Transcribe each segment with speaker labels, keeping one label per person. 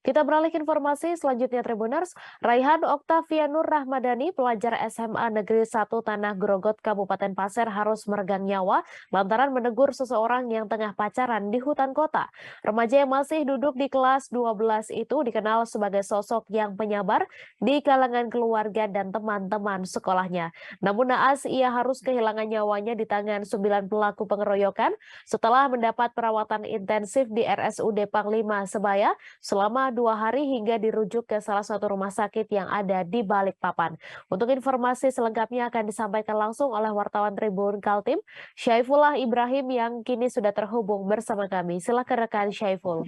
Speaker 1: Kita beralih ke informasi selanjutnya Tribuners. Raihan Oktavianur Rahmadani, pelajar SMA Negeri 1 Tanah Grogot, Kabupaten Pasir harus meregang nyawa lantaran menegur seseorang yang tengah pacaran di hutan kota. Remaja yang masih duduk di kelas 12 itu dikenal sebagai sosok yang penyabar di kalangan keluarga dan teman-teman sekolahnya. Namun naas ia harus kehilangan nyawanya di tangan 9 pelaku pengeroyokan setelah mendapat perawatan intensif di RSUD Panglima Sebaya selama 2 hari hingga dirujuk ke salah satu rumah sakit yang ada di Balikpapan. Untuk informasi selengkapnya akan disampaikan langsung oleh wartawan Tribun Kaltim, Syaifullah Ibrahim yang kini sudah terhubung bersama kami. Silakan rekan Syaiful.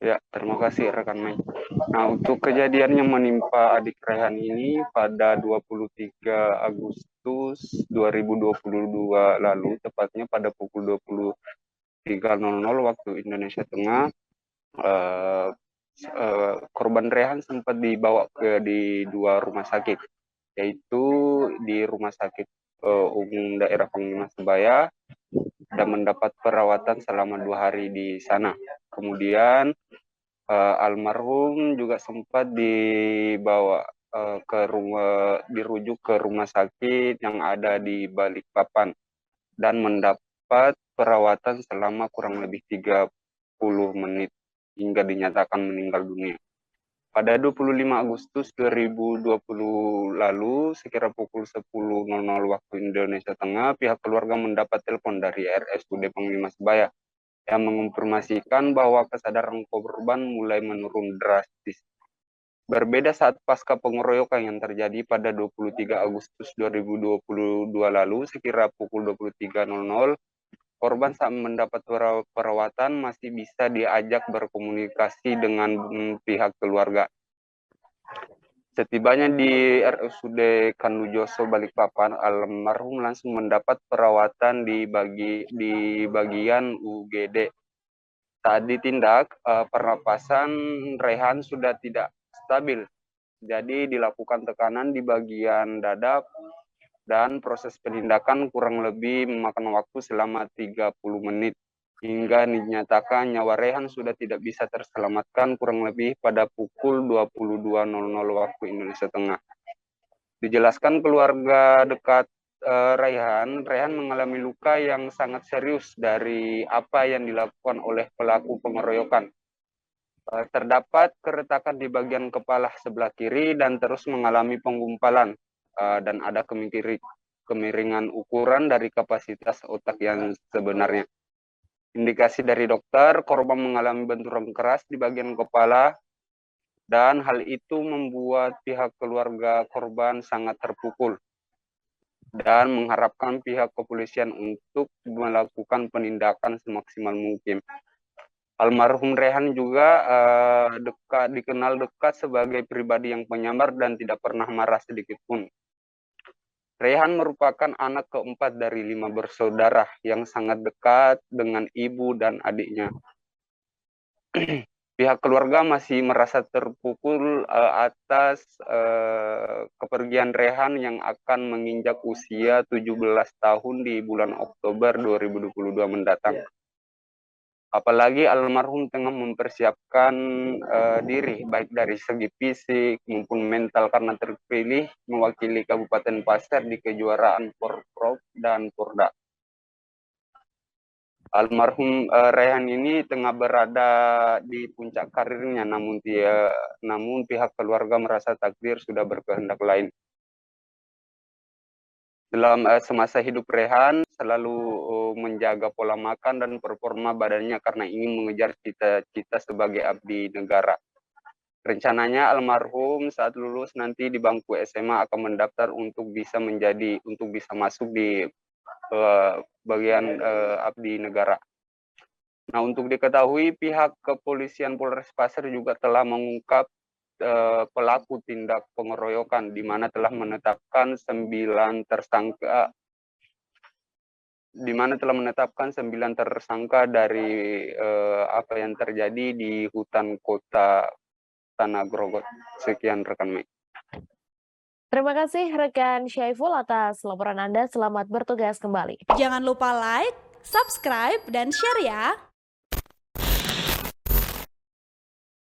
Speaker 2: Ya, terima kasih rekan Mei. Nah, untuk kejadian yang menimpa adik Rehan ini pada 23 Agustus 2022 lalu, tepatnya pada pukul 23.00 waktu Indonesia Tengah, korban Rehan sempat dibawa di 2 rumah sakit, yaitu di Rumah Sakit Umum Daerah Panglima Sebaya dan mendapat perawatan selama 2 hari di sana. Kemudian almarhum juga sempat dibawa dirujuk ke rumah sakit yang ada di Balikpapan dan mendapat perawatan selama kurang lebih 30 menit hingga dinyatakan meninggal dunia. Pada 25 Agustus 2020 lalu, sekira pukul 10.00 waktu Indonesia Tengah, pihak keluarga mendapat telepon dari RSUD Panglima Sebaya yang menginformasikan bahwa kesadaran korban mulai menurun drastis. Berbeda saat pasca pengeroyokan yang terjadi pada 23 Agustus 2022 lalu, sekira pukul 23.00, korban saat mendapat perawatan masih bisa diajak berkomunikasi dengan pihak keluarga. Setibanya di RSUD Kanujoso Balikpapan, almarhum langsung mendapat perawatan di bagian UGD. Saat ditindak, pernapasan Rehan sudah tidak stabil, jadi dilakukan tekanan di bagian dada dan proses penindakan kurang lebih memakan waktu selama 30 menit hingga dinyatakan nyawa Rehan sudah tidak bisa terselamatkan kurang lebih pada pukul 22.00 waktu Indonesia Tengah. Dijelaskan keluarga dekat Rehan mengalami luka yang sangat serius dari apa yang dilakukan oleh pelaku pengeroyokan. Terdapat keretakan di bagian kepala sebelah kiri dan terus mengalami penggumpalan dan ada kemiringan ukuran dari kapasitas otak yang sebenarnya. Indikasi dari dokter, korban mengalami benturan keras di bagian kepala dan hal itu membuat pihak keluarga korban sangat terpukul dan mengharapkan pihak kepolisian untuk melakukan penindakan semaksimal mungkin. Almarhum Rehan juga dikenal dekat sebagai pribadi yang penyamar dan tidak pernah marah sedikit pun. Rehan merupakan anak keempat dari 5 bersaudara yang sangat dekat dengan ibu dan adiknya. Pihak keluarga masih merasa terpukul atas kepergian Rehan yang akan menginjak usia 17 tahun di bulan Oktober 2022 mendatang. Apalagi almarhum tengah mempersiapkan diri baik dari segi fisik maupun mental karena terpilih mewakili Kabupaten Pasir di kejuaraan Porprov dan Porda. Almarhum Rehan ini tengah berada di puncak karirnya, namun pihak keluarga merasa takdir sudah berkehendak lain. Dalam semasa hidup Rehan selalu menjaga pola makan dan performa badannya karena ingin mengejar cita-cita sebagai abdi negara. Rencananya almarhum saat lulus nanti di bangku SMA akan mendaftar untuk bisa masuk di bagian abdi negara. Nah, untuk diketahui pihak kepolisian Polres Pasir juga telah mengungkap pelaku tindak pengeroyokan di mana telah menetapkan 9 tersangka dari apa yang terjadi di hutan kota Tanah Grogot. Sekian rekan Mei.
Speaker 1: Terima kasih rekan Syaiful atas laporan Anda. Selamat bertugas kembali.
Speaker 3: Jangan lupa like, subscribe, dan share ya.